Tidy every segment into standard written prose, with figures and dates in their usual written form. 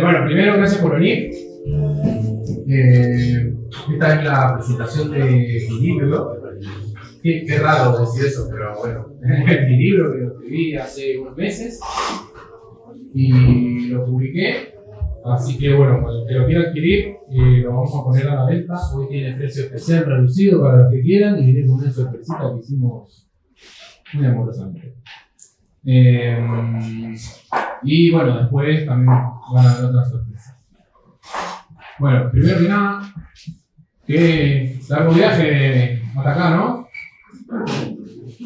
Bueno, primero gracias por venir. Esta es la presentación de mi libro. Qué raro decir eso, pero bueno, mi libro que lo escribí hace unos meses y lo publiqué. Así que bueno, para el que lo quiera adquirir, lo vamos a poner a la venta. Hoy tiene precio especial reducido para los que quieran y viene con una sorpresita que hicimos muy amorosamente. Y bueno, después también van a haber otras sorpresas. Bueno, primero que nada, qué largo viaje hasta acá, ¿no?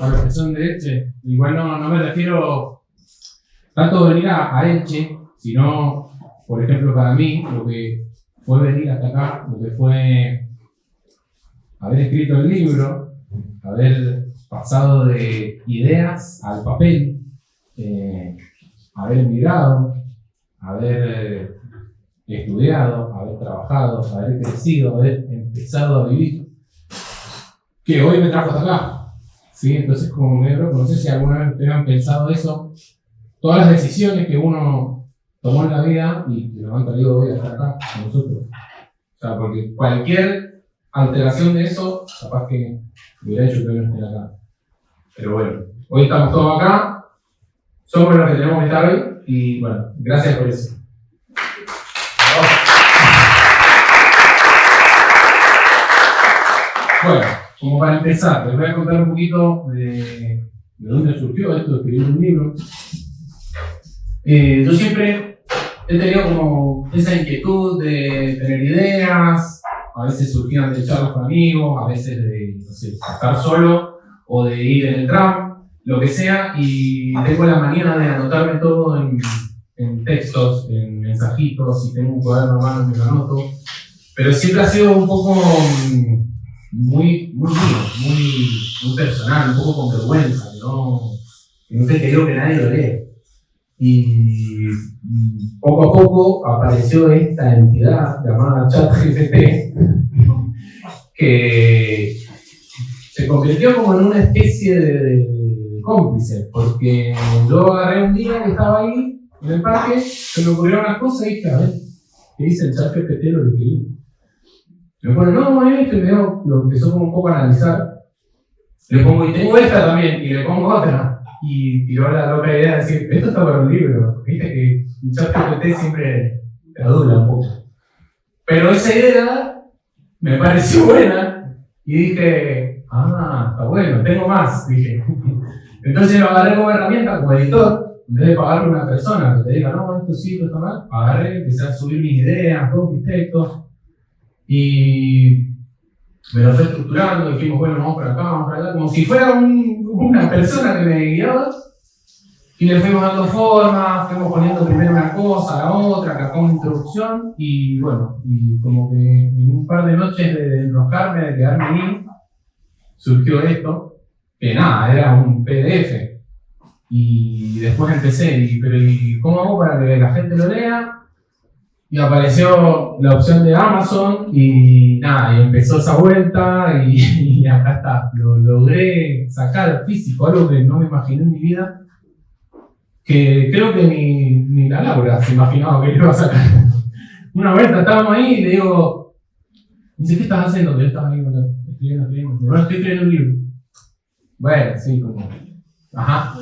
A la expresión de Elche. Igual no me refiero tanto a venir a Elche, sino, por ejemplo, para mí, lo que fue venir hasta acá, lo que fue haber escrito el libro, haber pasado de ideas al papel, haber emigrado, haber estudiado, haber trabajado, haber crecido, haber empezado a vivir, que hoy me trajo hasta acá. ¿Sí? Entonces, como negro, no sé si alguna vez ustedes han pensado eso, todas las decisiones que uno tomó en la vida y que nos han traído hoy hasta acá, a nosotros. O sea, porque cualquier alteración de eso, capaz que hubiera hecho que no esté acá. Pero bueno, hoy estamos todos acá, somos los que tenemos que estar hoy y bueno, gracias por eso. Bueno, como para empezar, les voy a contar un poquito de dónde surgió esto de escribir un libro. Yo siempre he tenido como esa inquietud de tener ideas, a veces surgían de charlas con amigos, a veces de, no sé, estar solo o de ir en el tram, lo que sea, y tengo la manía de anotarme todo en textos, en mensajitos, y tengo un cuaderno a mano que lo anoto, pero siempre ha sido un poco muy mío, muy personal, un poco con vergüenza, que no he querido que nadie lo lea. Y poco a poco apareció esta entidad llamada ChatGPT que se convirtió como en una especie de cómplice, porque yo agarré un día que estaba ahí en el parque, se me ocurrieron unas cosas y dije, a ver, ¿qué dice el ChatGPT lo que escribí? Le pone, no, esto, y lo empezó como un poco a analizar. Le pongo, y tengo esta también, y le pongo otra. Y tiró la loca idea de decir, esto está para un libro. Viste que el ChatGPT siempre te adula un poco. Pero esa idea me pareció buena y dije, está bueno, tengo más, dije. Entonces lo agarré como herramienta, como editor, en vez de pagarle a una persona que te diga, no, esto sí, esto está mal, agarré, empecé a subir mis ideas, todos mis textos, y me lo fue estructurando, dijimos, bueno, vamos para acá, vamos para allá, como si fuera una persona que me guiaba, y le fuimos dando forma, fuimos poniendo primero una cosa, la otra, acá una introducción, y bueno, y como que en un par de noches de enroscarme, de quedarme ahí, surgió esto, que nada, era un PDF, y después empecé, ¿y cómo hago para que la gente lo lea? Y apareció la opción de Amazon y nada, y empezó esa vuelta y acá está. Lo logré sacar físico, algo que no me imaginé en mi vida, que creo que ni la Laura se imaginaba que lo iba a sacar. Una vuelta estábamos ahí y le digo, dice, ¿qué estás haciendo? Que yo estaba ahí escribiendo. No, estoy escribiendo un libro. Bueno, sí, como, ajá.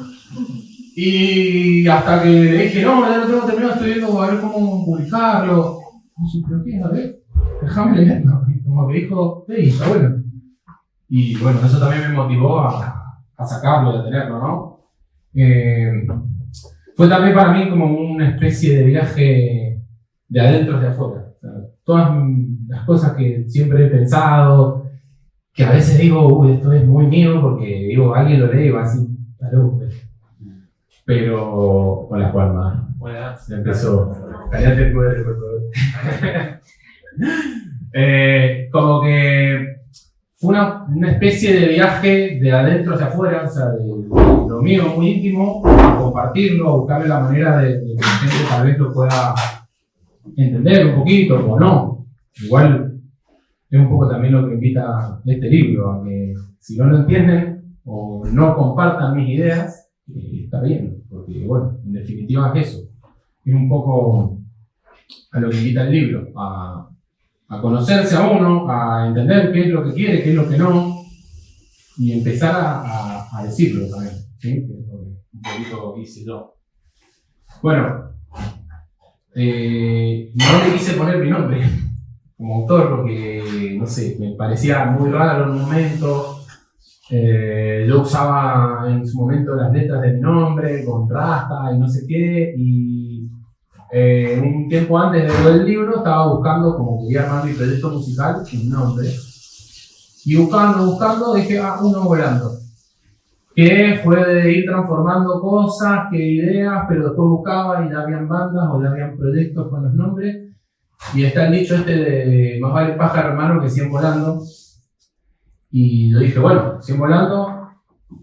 Y hasta que le dije, no, ya lo tengo terminado, estoy viendo a ver cómo publicarlo. Y dije, ¿pero qué? A ver, déjame leerlo. Y como que dijo, sí, está bueno. Y bueno, eso también me motivó a sacarlo, a tenerlo, ¿no? Fue también para mí como una especie de viaje de adentro hacia afuera. O sea, todas las cosas que siempre he pensado, que a veces digo, uy, esto es muy mío, porque digo, alguien lo lee y va así, salud. Pero, hola Juanma. Buenas. Empezó. Cállate el poder, por favor. Como que fue una especie de viaje de adentro hacia afuera, o sea, de lo mío muy íntimo, a compartirlo, a buscarle la manera de que la gente tal vez lo pueda entender un poquito o no. Igual es un poco también lo que invita este libro, a que si no lo entienden o no compartan mis ideas, está bien, porque porque, bueno, en definitiva es eso. Es un poco a lo que invita el libro, a conocerse a uno, a entender qué es lo que quiere, qué es lo que no, y empezar a decirlo también, ¿sí? Que es lo que un poquito hice yo. Bueno, no le quise poner mi nombre como autor porque, no sé, me parecía muy raro en un momento. Yo usaba en su momento las letras de mi nombre con rasta y no sé qué, y un tiempo antes de ver el libro estaba buscando, como quería armar mi proyecto musical, un nombre, y buscando, dije, Uno Volando, que fue de ir transformando cosas, que ideas, pero después buscaba y ya habían bandas o ya habían proyectos con los nombres, y está el dicho este de más vale pájaro hermano que 100 volando. Y yo dije, bueno, 100 volando,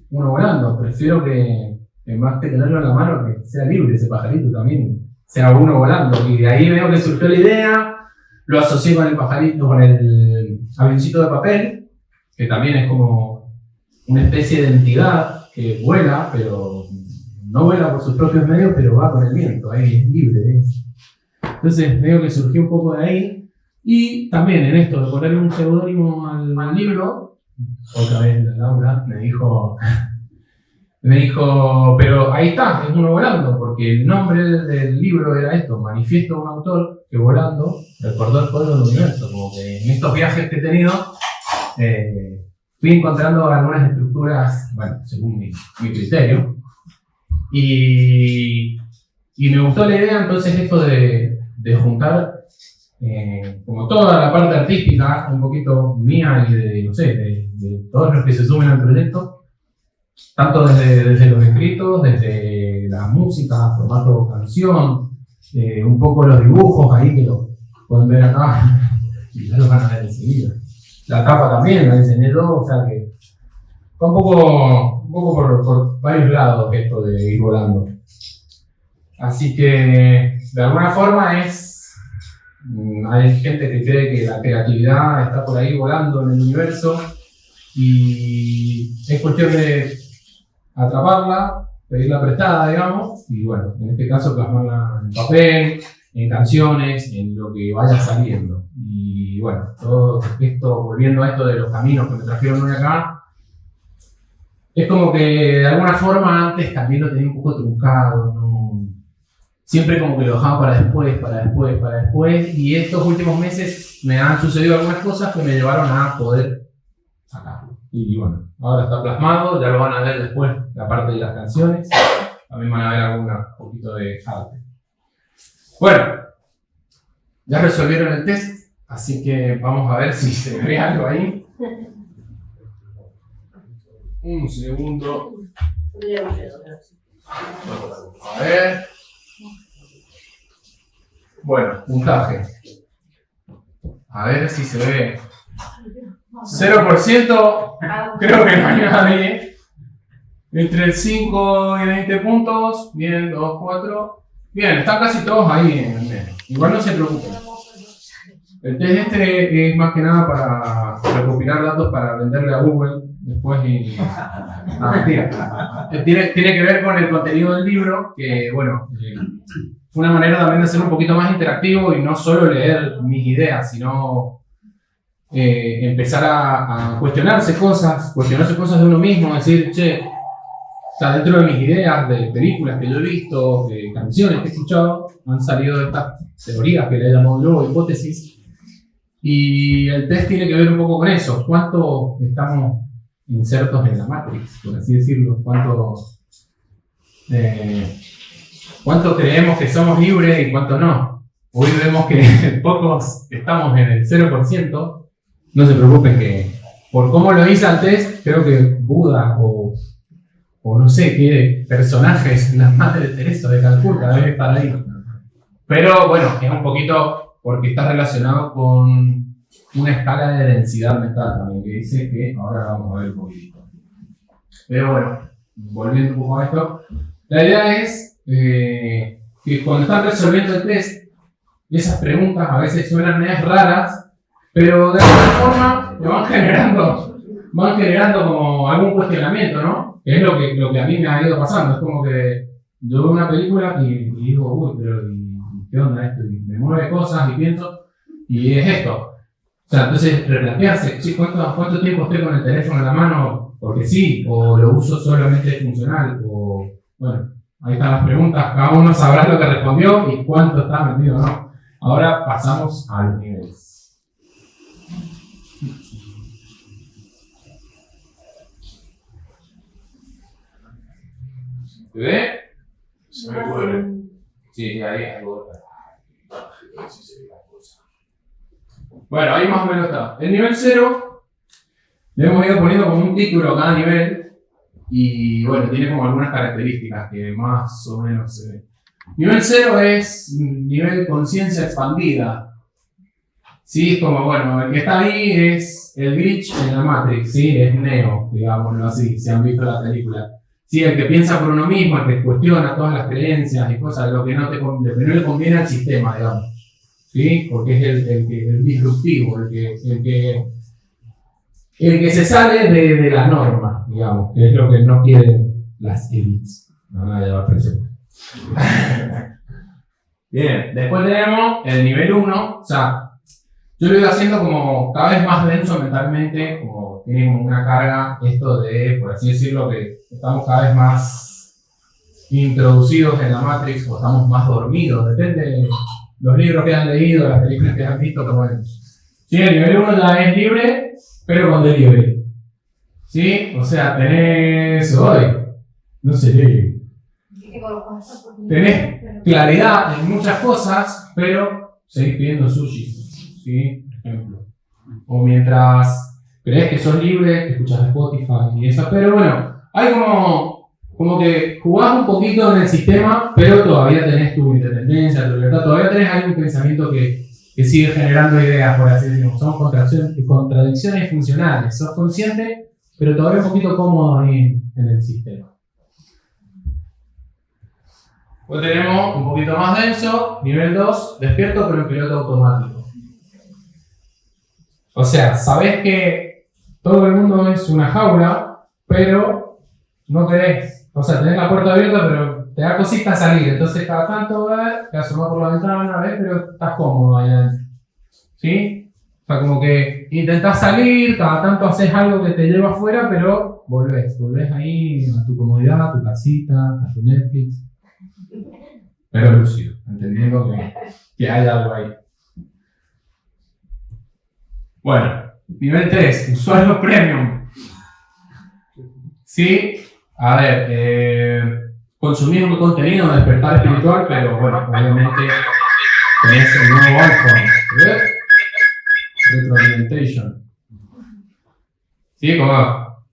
uno volando. Prefiero que más que tenerlo en la mano, que sea libre ese pajarito también, sea uno volando. Y de ahí veo que surgió la idea, lo asocié con el pajarito, con el avioncito de papel, que también es como una especie de entidad que vuela, pero no vuela por sus propios medios, pero va con el viento, ahí es libre. Entonces veo que surgió un poco de ahí. Y también en esto de ponerle un seudónimo al libro, otra vez la Laura me dijo, pero ahí está, es Uno Volando, porque el nombre del libro era esto, Manifiesto de un autor que volando recordó el poder del universo, como que en estos viajes que he tenido fui encontrando algunas estructuras, bueno, según mi criterio, y me gustó la idea entonces esto de juntar como toda la parte artística, un poquito mía y de, no sé, de todos los que se sumen al proyecto, tanto desde los escritos, desde la música, formato canción, un poco los dibujos ahí que lo pueden ver acá, y ya lo van a ver enseguida. La tapa también la diseñé yo, o sea que fue un poco por varios lados esto de ir volando. Así que, de alguna forma hay gente que cree que la creatividad está por ahí volando en el universo y es cuestión de atraparla, pedirla prestada, digamos, y bueno, en este caso plasmarla en papel, en canciones, en lo que vaya saliendo. Y bueno, todo esto, volviendo a esto de los caminos que me trajeron hoy acá, es como que de alguna forma antes también lo tenía un poco truncado, ¿no? Siempre como que lo dejaba para después, y estos últimos meses me han sucedido algunas cosas que me llevaron a poder sacarlo. Y bueno, ahora está plasmado, ya lo van a ver después, la parte de las canciones, también van a ver alguna poquito de arte. Bueno, ya resolvieron el test, así que vamos a ver si se ve algo ahí. Un segundo. A ver. Bueno, puntaje. A ver si se ve. 0%, creo que no hay nadie. Entre el 5 y 20 puntos. Bien, 2, 4. Bien, están casi todos ahí en el medio. Igual no se preocupen. El test este es más que nada para recopilar datos para venderle a Google después y... No, mentira. Tiene que ver con el contenido del libro, que bueno, fue una manera también de hacerlo un poquito más interactivo y no solo leer mis ideas, sino empezar a cuestionarse cosas de uno mismo, decir, che, o sea, dentro de mis ideas, de películas que yo he visto, de canciones que he escuchado, han salido estas teorías que le he llamado yo, hipótesis, y el test tiene que ver un poco con eso, cuánto estamos insertos en la Matrix, por así decirlo, cuánto creemos que somos libres y cuánto no. Hoy vemos que pocos estamos en el 0%, no se preocupen que por cómo lo hice antes, creo que Buda o no sé qué personajes, la Madre Teresa de Calcuta debe estar ahí. Pero bueno, es un poquito porque está relacionado con una escala de densidad mental también, que dice que ahora vamos a ver un poquito. Pero bueno, volviendo un poco a esto, la idea es que cuando están resolviendo el test, esas preguntas a veces suenan medias raras, pero de alguna forma te van generando como algún cuestionamiento, ¿no? Que es lo que a mí me ha ido pasando. Es como que yo veo una película y digo, uy, pero ¿qué onda esto? Y me mueve cosas y pienso, y es esto. O sea, entonces replantearse, ¿sí? ¿Cuánto tiempo estoy con el teléfono en la mano? Porque sí, o lo uso solamente funcional, o bueno, ahí están las preguntas, cada uno sabrá lo que respondió y cuánto está metido o no. Ahora pasamos a los niveles. ¿Se ve? Se me puede. Sí, ahí hay otra. Bueno, ahí más o menos está. El nivel 0 le hemos ido poniendo como un título a cada nivel y bueno, tiene como algunas características que más o menos se ven. Nivel 0 es nivel conciencia expandida. Sí, es como, bueno, el que está ahí es el Glitch en la Matrix, ¿sí? Es Neo, digámoslo así, si han visto la película. Sí, el que piensa por uno mismo, el que cuestiona todas las creencias y cosas, lo que no le conviene al sistema, digamos. ¿Sí? Porque es el disruptivo, el que se sale de la norma, digamos, que es lo que no quieren las élites. No van a llevar presión. Bien, después tenemos el nivel 1, o sea, yo lo he ido haciendo como cada vez más denso mentalmente, como tiene como una carga esto de, por así decirlo, que estamos cada vez más introducidos en la Matrix o estamos más dormidos, depende de los libros que han leído, las películas que han visto, como el... Sí, el nivel 1 ya es libre, pero con delivery. ¿Sí? O sea, tenés hoy, no sé, tenés claridad en muchas cosas, pero seguís pidiendo sushi, ¿sí? Por ejemplo. O mientras crees que sos libre, escuchas Spotify y eso, pero bueno, hay como que jugás un poquito en el sistema, pero todavía tenés tu independencia, tu libertad, todavía tenés algún pensamiento que sigue generando ideas, por así decirlo. Son contradicciones funcionales. Sos consciente, pero todavía un poquito cómodo ahí en el sistema. Pues tenemos un poquito más denso, nivel 2, despierto pero en piloto automático. O sea, sabés que todo el mundo es una jaula, pero no querés. O sea, tenés la puerta abierta, pero te da cositas salir. Entonces, cada tanto te asomás por la ventana, pero estás cómodo ahí adentro. ¿Sí? O sea, como que intentás salir, cada tanto haces algo que te lleva afuera, pero volvés ahí a tu comodidad, a tu casita, a tu Netflix. Pero lúcido, entendiendo que hay algo ahí. Bueno, nivel 3, usuario premium. ¿Sí? A ver, consumir un contenido de despertar espiritual, pero bueno, obviamente tenés el nuevo iPhone. Retroalimentation. ¿Sí? Como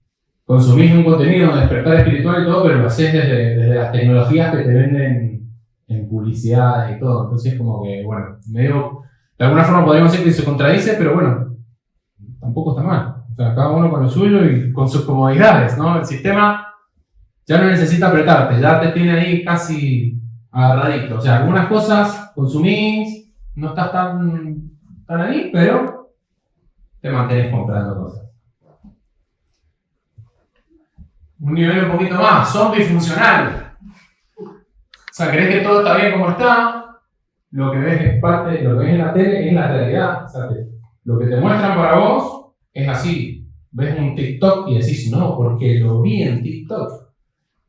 consumís un contenido de despertar espiritual y todo, pero lo haces desde las tecnologías que te venden en publicidad y todo. Entonces, como que, bueno, medio, de alguna forma podríamos decir que se contradice, pero bueno, tampoco está mal. O sea, cada uno con lo suyo y con sus comodidades, ¿no? El sistema ya no necesita apretarte, ya te tiene ahí casi agarradito. O sea, algunas cosas consumís, no estás tan ahí, pero te mantienes comprando cosas. Un nivel un poquito más, zombie funcional. O sea, crees que todo está bien como está, lo que ves es parte, lo que ves en la tele es la realidad. O sea, lo que te muestran para vos es así. Ves un TikTok y decís, no, porque lo vi en TikTok.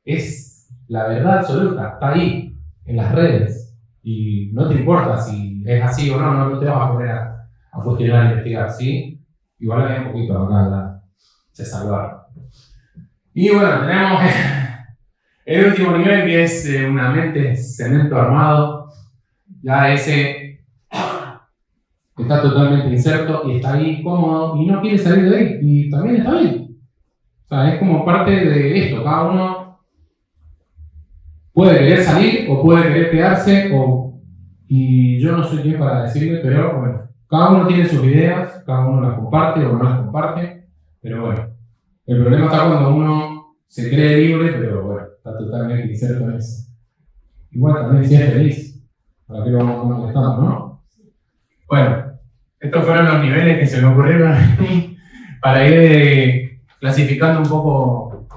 Es la verdad absoluta, está ahí, en las redes. Y no te importa si es así o no, no te vas a poner a cuestionar, a investigar, ¿sí? Igual había un poquito acá, se salvaron. Y bueno, tenemos el último nivel que es una mente cemento armado. Ya ese está totalmente inserto y está ahí cómodo y no quiere salir de ahí. Y también está bien. O sea, es como parte de esto. Cada uno puede querer salir o puede querer quedarse. Y yo no soy quien para decirle, pero bueno, cada uno tiene sus ideas, cada uno las comparte o no las comparte. Pero bueno, el problema está cuando uno se cree libre, pero bueno, está totalmente inserto en eso. Igual también si es feliz. ¿Para qué lo vamos a molestar, no? Bueno, estos fueron los niveles que se me ocurrieron a mí para ir clasificando un poco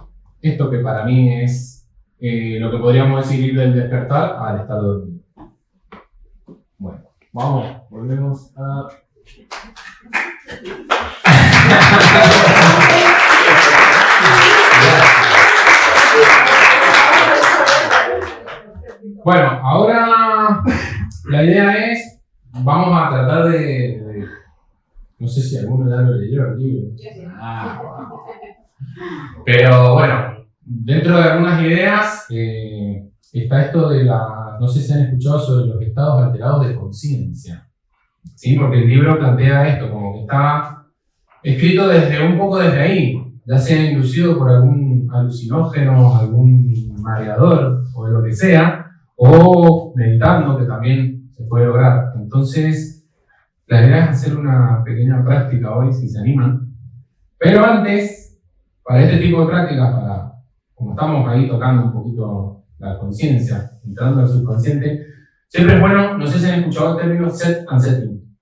esto que para mí es lo que podríamos decir ir del despertar al estar dormido. Bueno, vamos, volvemos a... Bueno, ahora la idea es, vamos a tratar de no sé si alguno ya lo leyó el libro. Wow. Pero bueno, dentro de algunas ideas está esto de no sé si han escuchado sobre los estados alterados de conciencia. ¿Sí? Porque el libro plantea esto, como que está escrito un poco desde ahí, ya sea inducido por algún alucinógeno, algún mareador o de lo que sea, o meditando, que también se puede lograr. Entonces, la idea es hacer una pequeña práctica hoy, si se animan. Pero antes, para este tipo de prácticas, como estamos ahí tocando un poquito la conciencia, entrando al subconsciente, siempre es bueno, no sé si han escuchado el término set and setting,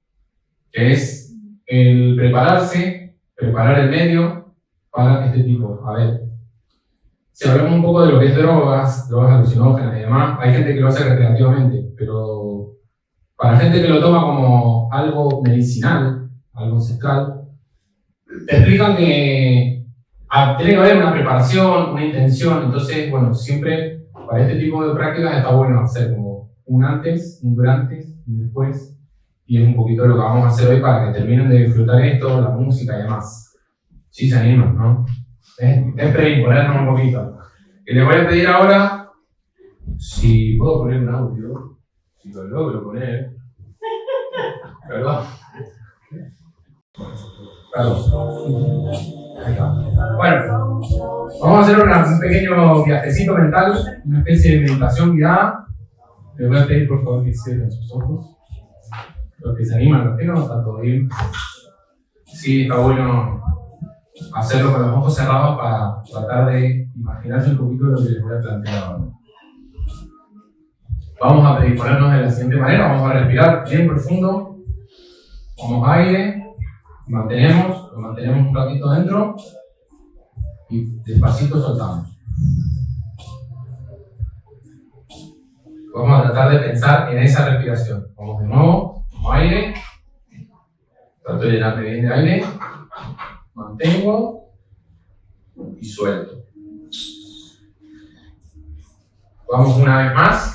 que es el preparar el medio para este tipo. A ver, si hablamos un poco de lo que es drogas alucinógenas y demás, hay gente que lo hace recreativamente, pero para gente que lo toma como algo medicinal, algo ancestral, te explican que tiene que haber una preparación, una intención. Entonces, bueno, siempre para este tipo de prácticas está bueno hacer como un antes, un durante, un después, y es un poquito de lo que vamos a hacer hoy para que terminen de disfrutar esto, la música y demás. Sí se animan, ¿no? Es preimponernos un poquito. Y les voy a pedir ahora, si puedo poner un audio, si lo logro poner, ¿verdad? Ahí está. Bueno, vamos a hacer un pequeño viajecito mental, una especie de meditación guiada. Les voy a pedir por favor que cierren sus ojos. Los que se animan, los que no, está todo bien. Sí, está bueno hacerlo con los ojos cerrados para tratar de imaginarse un poquito lo que les voy a plantear ahora. Vamos a predisponernos de la siguiente manera, vamos a respirar bien profundo, tomamos aire, lo mantenemos un ratito dentro y despacito soltamos. Vamos a tratar de pensar en esa respiración. Vamos de nuevo, tomo aire, trato de llenarme bien de aire, mantengo y suelto. Vamos una vez más.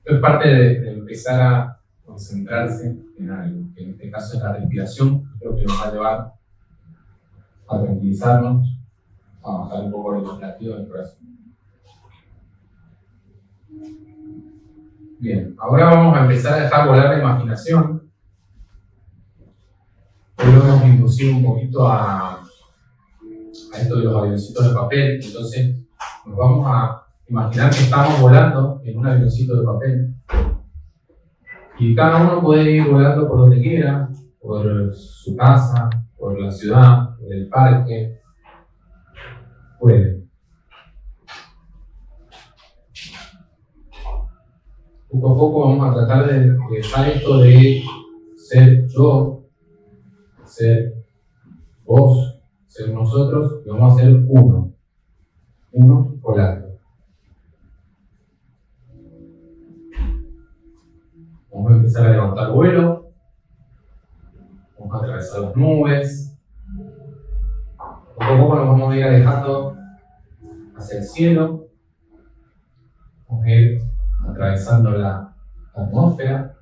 Esto es parte de empezar a concentrarse en algo, que en este caso es la respiración. Creo que nos va a llevar a tranquilizarnos, a bajar un poco los latidos del corazón. Bien, ahora vamos a empezar a dejar volar la imaginación. Hoy lo hemos inducido un poquito a esto de los avioncitos de papel. Entonces nos vamos a imaginar que estamos volando en un avioncito de papel y cada uno puede ir volando por donde quiera, por su casa, por la ciudad, por el parque. Puede. Poco a poco vamos a tratar de dejar esto de ser yo, ser vos, ser nosotros, y vamos a ser uno volando. Vamos a empezar a levantar vuelo, vamos a atravesar las nubes, poco a poco nos vamos a ir alejando hacia el cielo, vamos a ir atravesando la atmósfera,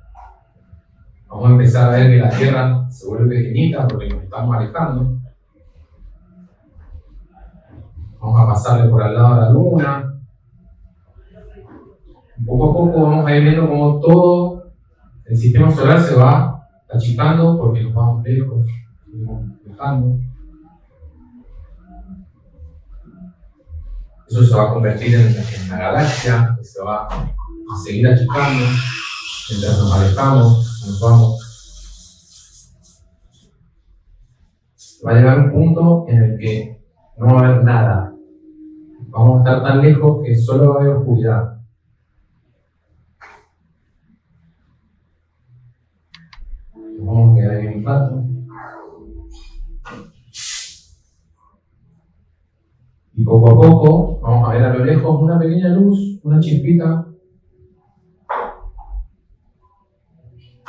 vamos a empezar a ver que la Tierra se vuelve pequeñita porque nos estamos alejando, vamos a pasarle por al lado de la Luna, poco a poco vamos a ir viendo cómo todo el sistema solar se va achicando porque nos vamos lejos, nos vamos alejando. Eso se va a convertir en una galaxia que se va a seguir achicando mientras nos alejamos, nos vamos. Va a llegar un punto en el que no va a haber nada. Vamos a estar tan lejos que solo va a haber oscuridad. Nos vamos a quedar ahí un rato. Y Y poco a poco vamos a ver a lo lejos una pequeña luz, una chispita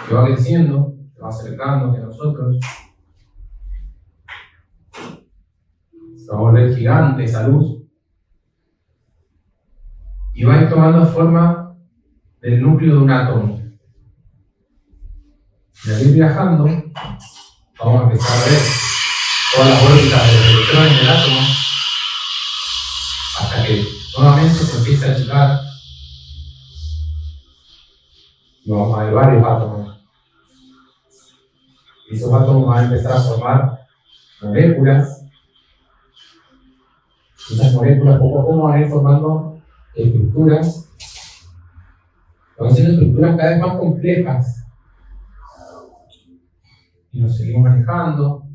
que va creciendo, que va acercando hacia nosotros. Se va a volver gigante esa luz. Y va a ir tomando forma del núcleo de un átomo. Y al ir viajando, vamos a empezar a ver todas las órbitas de los electrones del átomo, hasta que nuevamente se empiece a achicar. Y vamos a ver varios átomos. Y esos átomos van a empezar a formar moléculas. Esas moléculas poco a poco van a ir formando estructuras. Van siendo estructuras cada vez más complejas. Y nos seguimos manejando.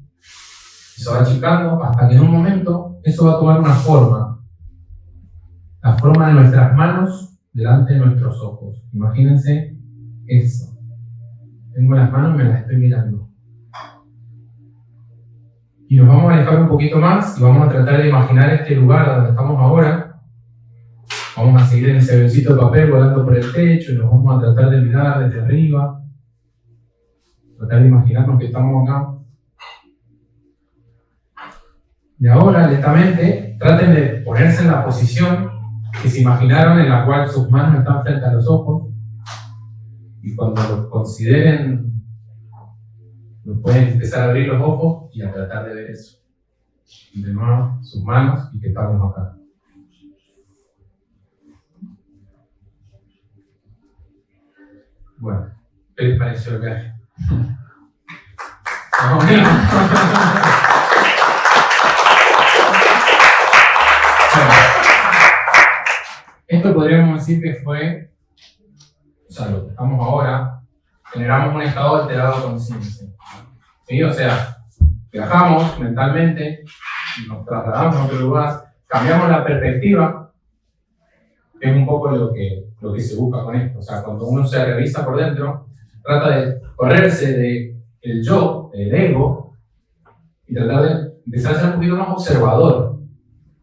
Y se va achicando hasta que en un momento eso va a tomar una forma. La forma de nuestras manos delante de nuestros ojos. Imagínense eso. Tengo las manos y me las estoy mirando. Y nos vamos a alejar un poquito más y vamos a tratar de imaginar este lugar donde estamos ahora. Vamos a seguir en ese avioncito de papel volando por el techo y nos vamos a tratar de mirar desde arriba. Tratar de imaginarnos que estamos acá. Y ahora, lentamente, traten de ponerse en la posición que se imaginaron en la cual sus manos están frente a los ojos. Y cuando lo consideren, pueden empezar a abrir los ojos y a tratar de ver eso. Y de nuevo, sus manos y que estamos acá. Bueno, ¿qué les pareció el viaje? Esto podríamos decir que fue, o sea, lo que estamos ahora, generamos un estado alterado de conciencia. ¿Sí? O sea, viajamos mentalmente, nos trasladamos a otro lugar, cambiamos la perspectiva, que es un poco lo que se busca con esto. O sea, cuando uno se revisa por dentro, trata de correrse del yo, del ego, y tratar de empezar a ser un poquito más observador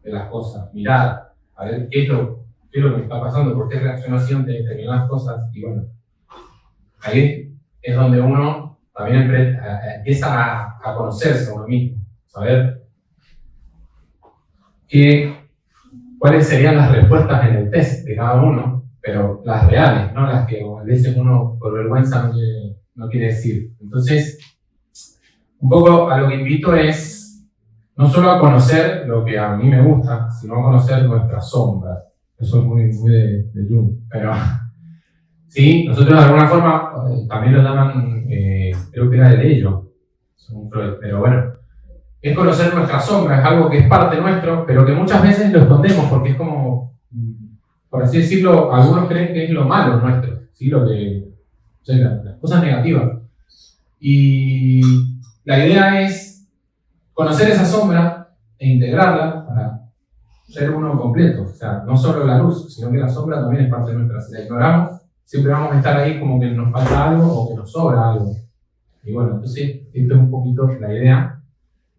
de las cosas, mirar, a ver qué es lo que está pasando, por qué reacciono así ante determinadas cosas. Y bueno, ahí es donde uno también empieza a conocerse a uno mismo, saber cuáles serían las respuestas en el test de cada uno, pero las reales, no las que a veces uno por vergüenza no quiere decir. Entonces, un poco a lo que invito es no solo a conocer lo que a mí me gusta, sino a conocer nuestras sombras. Eso es muy de Jung, pero sí, nosotros de alguna forma también lo llaman, creo que era el ello, pero bueno, es conocer nuestras sombras, es algo que es parte nuestro, pero que muchas veces lo escondemos porque es como, por así decirlo, algunos creen que es lo malo nuestro, ¿sí? O sea, las cosas negativas. Y la idea es conocer esa sombra e integrarla para ser uno completo. O sea, no solo la luz, sino que la sombra también es parte de nuestra. Si la ignoramos, siempre vamos a estar ahí como que nos falta algo o que nos sobra algo. Y bueno, entonces, esto es un poquito la idea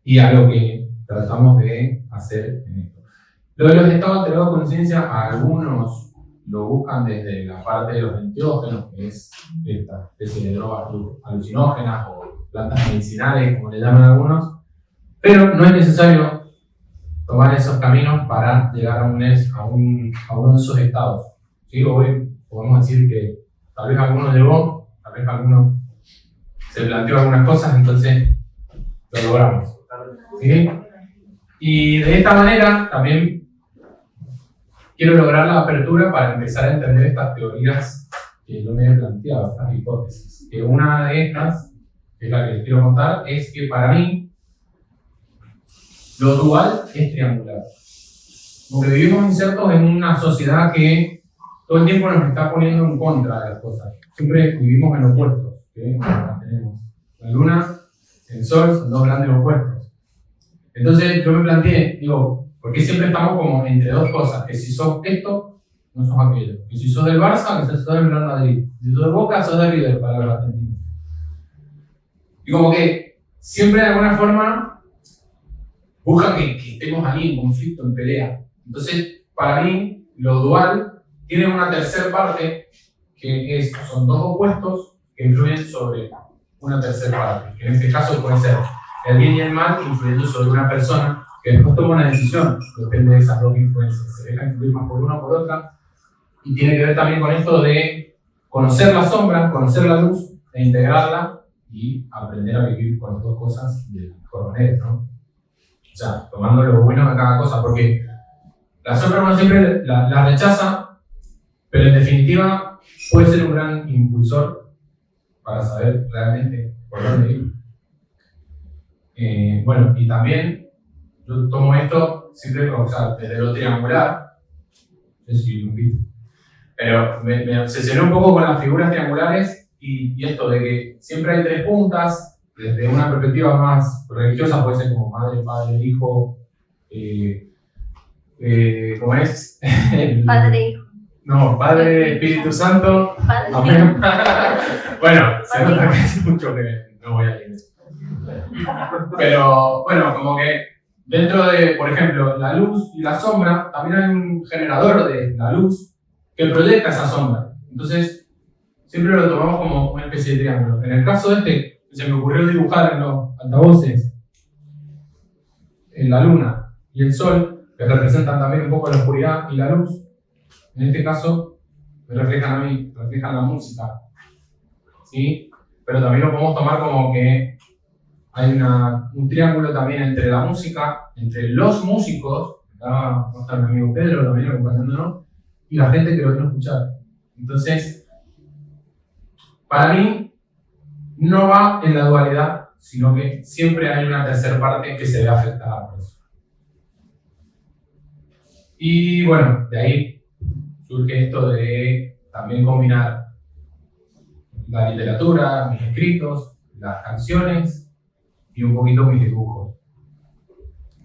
y algo que tratamos de hacer en esto. Lo de los estados alterados de conciencia, algunos lo buscan desde la parte de los enteógenos, que es esta especie de drogas alucinógenas o plantas medicinales, como le llaman algunos, pero no es necesario tomar esos caminos para llegar a uno de esos estados. ¿Sí? Hoy podemos decir que tal vez alguno llegó, tal vez alguno se planteó algunas cosas, entonces lo logramos. ¿Sí? Y de esta manera también quiero lograr la apertura para empezar a entender estas teorías que yo me he planteado, estas hipótesis. Que una de estas, que es la que les quiero contar, es que para mí lo dual es triangular. Porque vivimos insertos en una sociedad que todo el tiempo nos está poniendo en contra de las cosas. Siempre vivimos en opuestos. ¿Sí? Tenemos la luna, el sol, son dos grandes opuestos. Entonces yo me planteé, digo, ¿por qué siempre estamos como entre dos cosas? Que si sos esto, no sos aquello. Que si sos del Barça, que si sos del Real Madrid. Si sos de Boca, sos de River, para los argentinos. Y como que siempre de alguna forma buscan que estemos ahí en conflicto, en pelea. Entonces, para mí, lo dual tiene una tercera parte que son dos opuestos que influyen sobre una tercera parte, que en este caso puede ser el bien y el mal influyendo sobre una persona que después toma una decisión, depende de esas dos influencias, se deja influir más por una o por otra, y tiene que ver también con esto de conocer la sombra, conocer la luz, e integrarla y aprender a vivir con las dos cosas de la mejor manera, ¿no? O sea, tomando lo bueno de cada cosa, porque la sombra uno siempre la rechaza, pero en definitiva puede ser un gran impulsor para saber realmente por dónde ir. Bueno, y también yo tomo esto siempre, o sea, desde lo triangular, no sé si lo viste, pero me obsesioné un poco con las figuras triangulares y esto de que siempre hay tres puntas, desde una perspectiva más religiosa puede ser como madre, padre, hijo, ¿cómo es? Padre, hijo. No, Padre, Espíritu Santo. Padre, Amén. Bueno, se nota que hace mucho que no voy a la iglesia. Pero bueno, como que dentro de, por ejemplo, la luz y la sombra, también hay un generador de la luz que proyecta esa sombra. Entonces, siempre lo tomamos como una especie de triángulo. En el caso de este, se me ocurrió dibujar en los altavoces en la luna y el sol, que representan también un poco la oscuridad y la luz. En este caso, me reflejan a mí, reflejan la música, ¿sí? Pero también lo podemos tomar como que hay un triángulo también entre la música, entre los músicos, acá va a estar mi amigo Pedro también acompañándonos, y la gente que lo viene a escuchar. Entonces, para mí, no va en la dualidad, sino que siempre hay una tercera parte que se ve afectada por eso. Y bueno, de ahí surge esto de también combinar la literatura, mis escritos, las canciones y un poquito mis dibujos.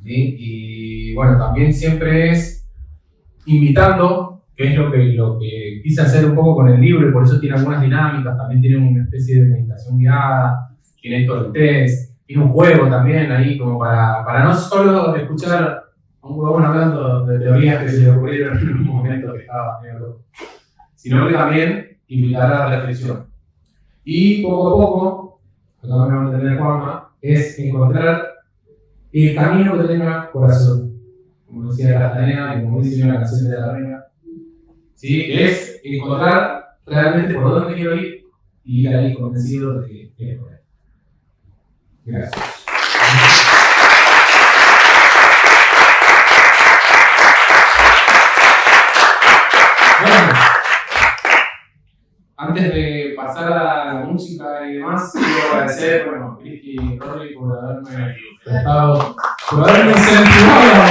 ¿Sí? Y bueno, también siempre es invitando, que es lo que quise hacer un poco con el libro y por eso tiene algunas dinámicas, también tiene una especie de meditación guiada, tiene esto del test, tiene un juego también ahí como para no solo escuchar a un huevón hablando de teorías que se le ocurrieron en un momento que estaba medio loco, sino que también invitar a la reflexión. Y poco a poco, lo que vamos a tener Juanma, es encontrar el camino que tenga corazón. Como decía Castaneda y como dice una canción de la Reina, ¿sí? Es encontrar realmente por dónde quiero ir y ir ahí convencido de que es por ahí. Gracias. Bueno, antes de pasar a la música y demás, quiero agradecer, bueno, a Cristi y Rodri por haberme prestado, por haberme incentivado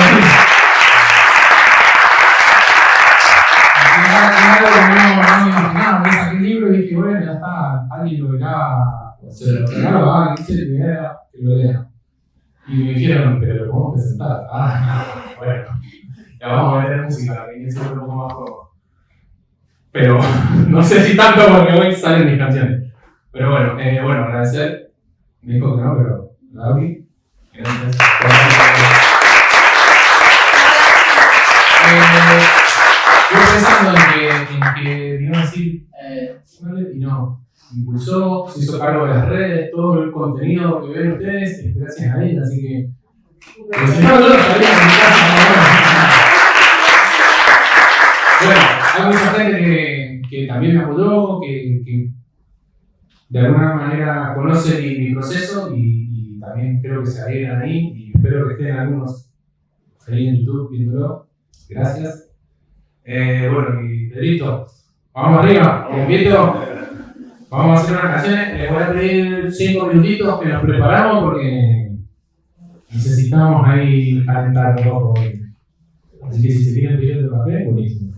me saqué el libro y dije, bueno, ya está, alguien lo verá, se lo regalo a alguien, dice que lo lea. Y me dijeron, pero lo podemos presentar. Bueno, ya vamos a ver música, que es un poco más juego. Pero no sé si tanto porque hoy salen mis canciones. Pero bueno, agradecer. Me dijo que no, pero Gaby. Gracias. Estoy pensando en que me iba a decir, y no, impulsó, se hizo cargo de las redes, todo el contenido que ven ustedes, gracias a ella, así que. Si no, no lo sabía en mi casa. Bueno, hay mucha gente que también me apoyó, que de alguna manera conoce mi proceso y también creo que se adhieran ahí y espero que estén algunos ahí en YouTube viéndolo. Gracias. Bueno, y Pedrito, vamos arriba, te invito. Vamos a hacer unas canciones. Les voy a pedir 5 minutitos que nos preparamos porque necesitamos ahí calentar un poco. Así que si se quieren pedir de café, buenísimo.